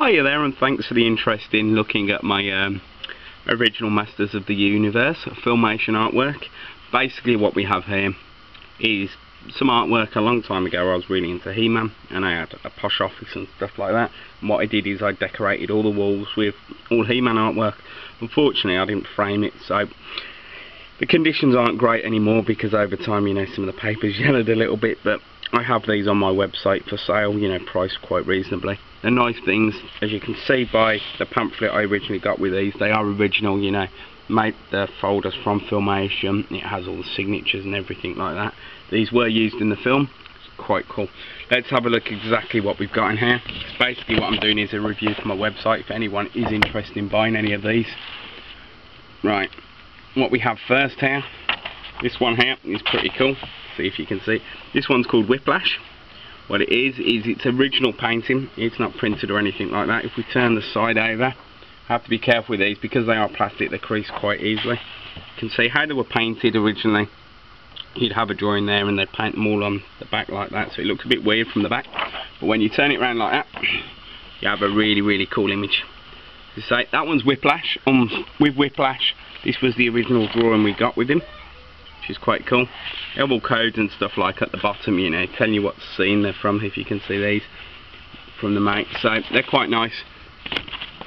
Hiya there, and thanks for the interest in looking at my original Masters of the Universe Filmation artwork. Basically what we have here is some artwork a long time ago. I was really into He-Man and I had a posh office and stuff like that, and what I did is I decorated all the walls with all He-Man artwork. Unfortunately I didn't frame it, so the conditions aren't great anymore because over time, you know, some of the paper's yellowed a little bit, but I have these on my website for sale, you know, priced quite reasonably. They're nice things, as you can see by the pamphlet I originally got with these. They are original, you know, made the folders from Filmation. It has all the signatures and everything like that. These were used in the film. It's quite cool. Let's have a look exactly what we've got in here. Basically what I'm doing is a review for my website if anyone is interested in buying any of these. Right, what we have first here, this one here is pretty cool. See if you can see. This one's called Whiplash. What it is it's original painting. It's not printed or anything like that. If we turn the side over, have to be careful with these because they are plastic. They crease quite easily. You can see how they were painted originally. You'd have a drawing there and they'd paint them all on the back like that, so it looks a bit weird from the back. But when you turn it around like that, you have a really cool image. So say that one's Whiplash. With Whiplash, this was the original drawing we got with him, which is quite cool. They have all codes and stuff like at the bottom, you know, telling you what scene they're from, if you can see these from the mate. So they're quite nice.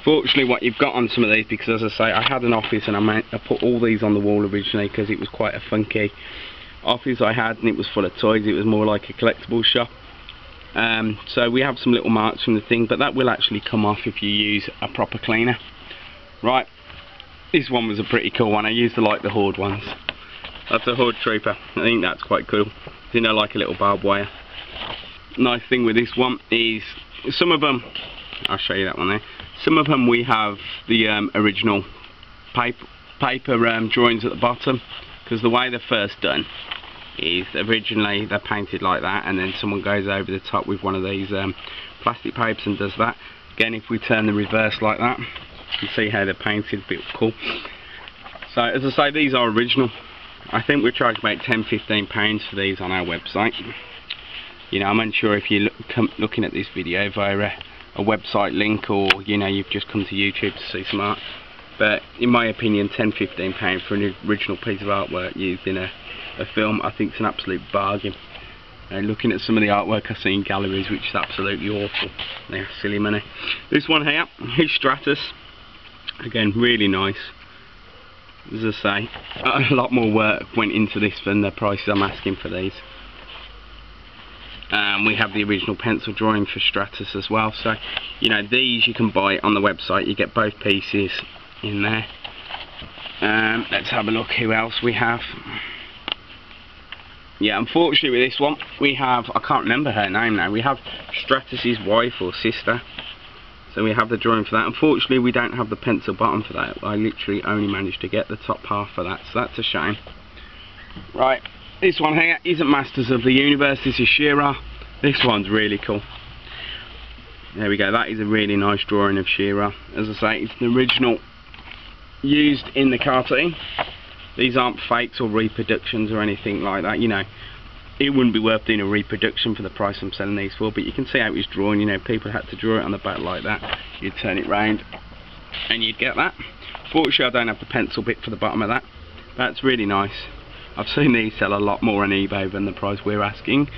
Fortunately what you've got on some of these, because as I say, I had an office and I put all these on the wall originally because it was quite a funky office I had and it was full of toys. It was more like a collectible shop. So we have some little marks from the thing, but that will actually come off if you use a proper cleaner. Right, this one was a pretty cool one. I used to like the Horde ones. That's a Horde Trooper. I think that's quite cool. You know, like a little barbed wire. Nice thing with this one is some of them, I'll show you that one there. Some of them we have the original paper drawings at the bottom, because the way they're first done is originally they're painted like that, and then someone goes over the top with one of these plastic papers and does that. Again, if we turn the reverse like that, you can see how they're painted, a bit cool. So as I say, these are original. I think we charge about £10–15 for these on our website. You know, I'm unsure if you're looking at this video via a website link, or you know, you've just come to YouTube to see some art. But in my opinion, £10–15 for an original piece of artwork used in a film, I think it's an absolute bargain. Looking at some of the artwork I see in galleries, which is absolutely awful. They're silly money. This one here is Stratus. Again, really nice. As I say, a lot more work went into this than the prices I'm asking for these. We have the original pencil drawing for Stratus as well, so you know, these you can buy on the website. You get both pieces in there. Let's have a look who else we have. Yeah, unfortunately with this one we have, I can't remember her name now, we have Stratus's wife or sister. So we have the drawing for that. Unfortunately we don't have the pencil bottom for that. I literally only managed to get the top half for that, so that's a shame. Right, this one here isn't Masters of the Universe, this is She-Ra. This one's really cool. There we go, that is a really nice drawing of She-Ra. As I say, it's the original used in the cartoon. These aren't fakes or reproductions or anything like that, you know. It wouldn't be worth doing a reproduction for the price I'm selling these for, but you can see how it was drawn. You know, people had to draw it on the back like that. You'd turn it round and you'd get that. Fortunately I don't have the pencil bit for the bottom of that. That's really nice. I've seen these sell a lot more on eBay than the price we're asking.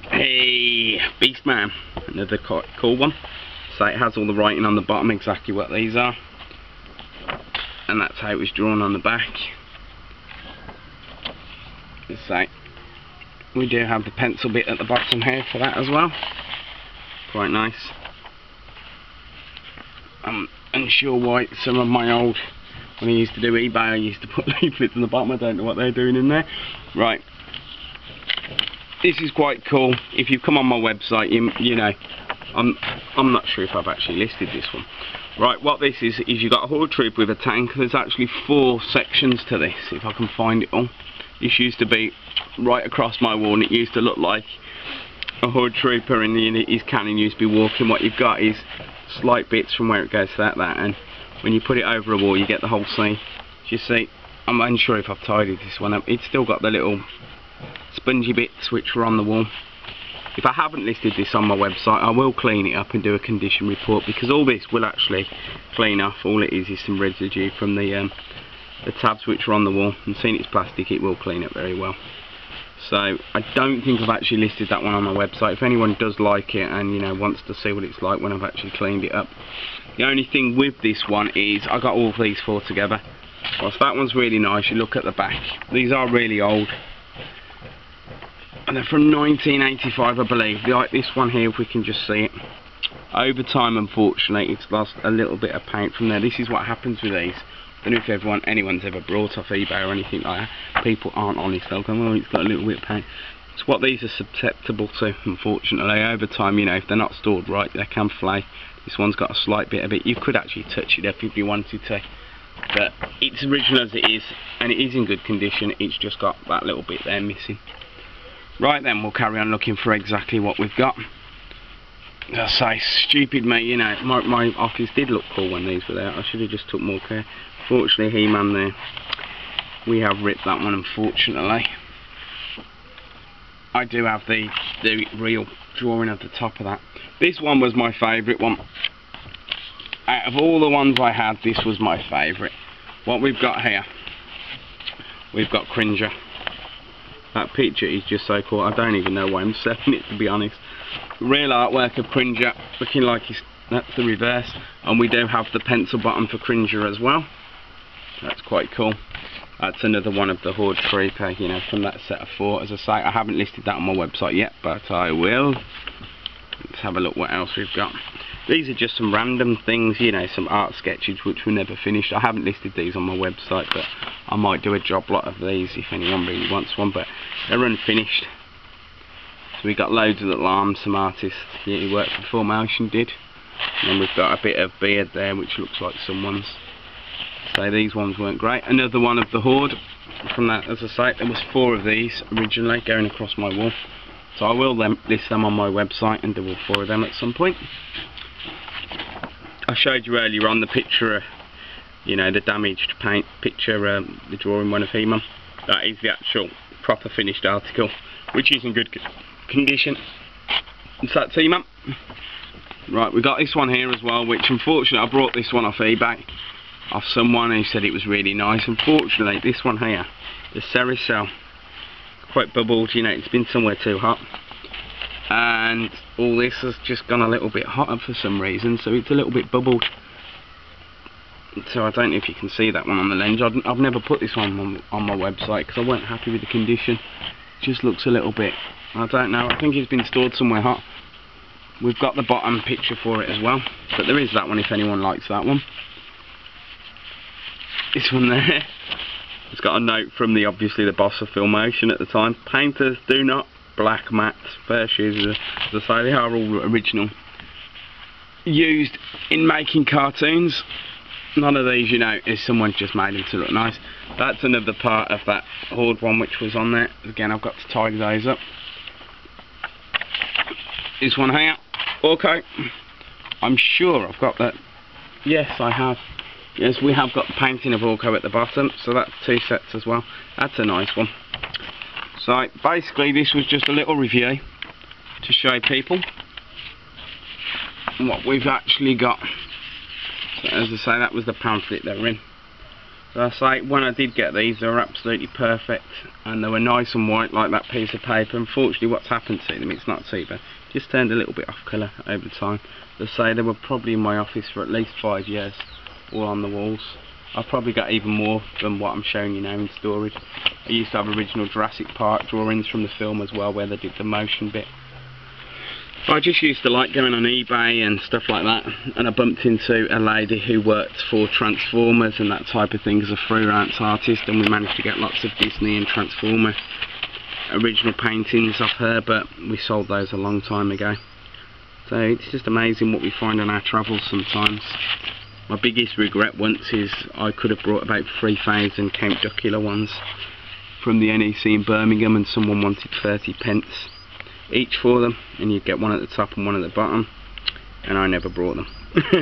Hey, Beastman, another quite cool one. So it has all the writing on the bottom, exactly what these are, and that's how it was drawn on the back. So we do have the pencil bit at the bottom here for that as well. Quite nice. I'm unsure why some of my old, when I used to do eBay, I used to put leaflets on the bottom. I don't know what they're doing in there. Right, this is quite cool. If you come on my website, you know, I'm not sure if I've actually listed this one. Right, what this is you've got a Horde Troop with a tank. There's actually 4 sections to this, if I can find it all. This used to be right across my wall and it used to look like a Horde Trooper, and his cannon used to be walking. What you've got is slight bits from where it goes to that, and when you put it over a wall you get the whole scene. As you see, I'm unsure if I've tidied this one up. It's still got the little spongy bits which were on the wall. If I haven't listed this on my website, I will clean it up and do a condition report, because all this will actually clean off. All it is some residue from the tabs which are on the wall, and seeing it's plastic, it will clean up very well. So I don't think I've actually listed that one on my website. If anyone does like it and, you know, wants to see what it's like when I've actually cleaned it up. The only thing with this one is I got all these four together. Whilst that one's really nice, you look at the back. These are really old, and they're from 1985, I believe. Like this one here, if we can just see it. Over time, unfortunately, it's lost a little bit of paint from there. This is what happens with these. I don't know if anyone's ever brought off eBay or anything like that. People aren't honest. They'll go, oh, it's got a little bit of paint. It's what these are susceptible to, unfortunately. Over time, you know, if they're not stored right, they can flay. This one's got a slight bit of it. You could actually touch it up if you wanted to. But it's original as it is, and it is in good condition. It's just got that little bit there missing. Right then, we'll carry on looking for exactly what we've got. I say, stupid me, you know, my office did look cool when these were there. I should have just took more care. Fortunately, He-Man there, we have ripped that one, unfortunately. I do have the real drawing at the top of that. This one was my favourite one. Out of all the ones I had, this was my favourite. What we've got here, we've got Cringer. That picture is just so cool. I don't even know why I'm selling it, to be honest. Real artwork of Cringer, looking like that's the reverse. And we do have the pencil bottom for Cringer as well. That's quite cool. That's another one of the Horde Trooper, you know, from that set of four. As I say, I haven't listed that on my website yet, but I will. Let's have a look what else we've got. These are just some random things, you know, some art sketches which were never finished. I haven't listed these on my website, but I might do a job lot of these if anyone really wants one, but they're unfinished. So we got loads of alarms, some artists who worked for Filmation did. And then we've got a bit of beard there which looks like someone's. So these ones weren't great. Another one of the Horde from that, as I say, there was four of these originally going across my wall. So I will then list them on my website and do all four of them at some point. I showed you earlier on the picture, you know, the damaged paint picture, the drawing one of He-Man. That is the actual proper finished article, which is in good condition. So that's He-Man. Right, we got this one here as well, which unfortunately I brought this one off eBay, off someone who said it was really nice. Unfortunately, this one here, the Zhèxiē, quite bubbled, you know, it's been somewhere too hot. And all this has just gone a little bit hotter for some reason, so it's a little bit bubbled. So I don't know if you can see that one on the lens. I've never put this one on my website because I weren't happy with the condition. It just looks a little bit, I don't know, I think it's been stored somewhere hot. We've got the bottom picture for it as well, but there is that one if anyone likes that one. This one there, it's got a note from obviously the boss of Filmation at the time. Painters do not black mats, fair shoes, as I say, they are all original. Used in making cartoons. None of these, you know, is someone just made them to look nice. That's another part of that Horde one which was on there. Again, I've got to tidy those up. This one here, okay. I'm sure I've got that. Yes, I have. Yes, we have got the painting of Orko at the bottom, so that's two sets as well. That's a nice one. So basically this was just a little review to show people what we've actually got. So as I say, that was the pamphlet they were in. So I say, when I did get these, they were absolutely perfect and they were nice and white like that piece of paper. Unfortunately what's happened to them, it's not too bad, just turned a little bit off colour over time. As I say, they were probably in my office for at least 5 years, all on the walls. I've probably got even more than what I'm showing you now in storage. I used to have original Jurassic Park drawings from the film as well, where they did the motion bit. I just used to like going on eBay and stuff like that, and I bumped into a lady who worked for Transformers and that type of thing as a freelance artist, and we managed to get lots of Disney and Transformer original paintings off her, but we sold those a long time ago. So it's just amazing what we find on our travels sometimes. My biggest regret once is I could have brought about 3,000 Count Duckula ones from the NEC in Birmingham, and someone wanted 30p each for them, and you'd get one at the top and one at the bottom, and I never brought them,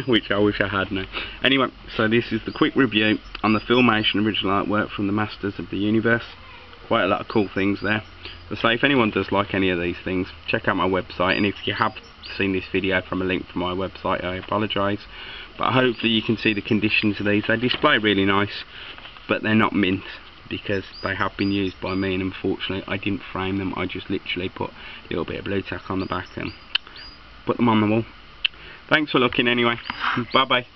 which I wish I had now. Anyway, so this is the quick review on the Filmation original artwork from the Masters of the Universe. quite a lot of cool things there. So if anyone does like any of these things, check out my website, and if you have seen this video from a link from my website, I apologise, but hopefully you can see the conditions of these. They display really nice, but they're not mint because they have been used by me, and unfortunately I didn't frame them. I just literally put a little bit of blue tack on the back and put them on the wall. Thanks for looking anyway. Bye bye.